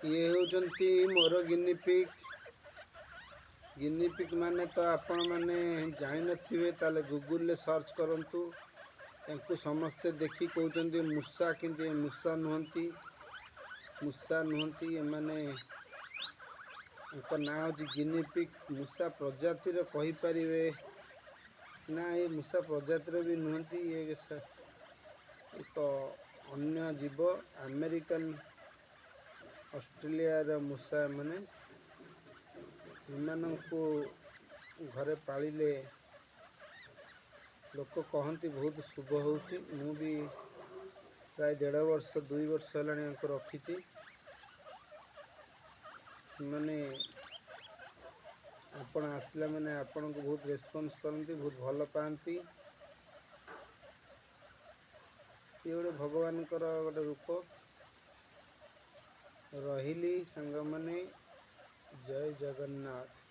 ये होचंती मोर गिनिपिक माने तो आपण माने जानि नथिबे ताले गूगल ले सर्च करंतु तांकु समस्ते देखि कहउचंती मूसा किंतु मूसा नुहंती माने ना हूँ गिनिपिक मूसा प्रजातिर कही पारिबे ना ये मूसा प्रजातिर भी नुहंती ये एक अन्य जीव अमेरिकन ऑस्ट्रेलिया रा मूसा माने इमानंकु घरे पालिले लोक कहती बहुत शुभ होउची। मु भी प्राय 1.5 वर्ष 2 वर्ष है रखी माने आपण आसला माने आपण को बहुत रेस्पॉन्स करती बहुत भल पाती। ये गोटे भगवान गोटे रूप रही सांग माने जय जगन्नाथ।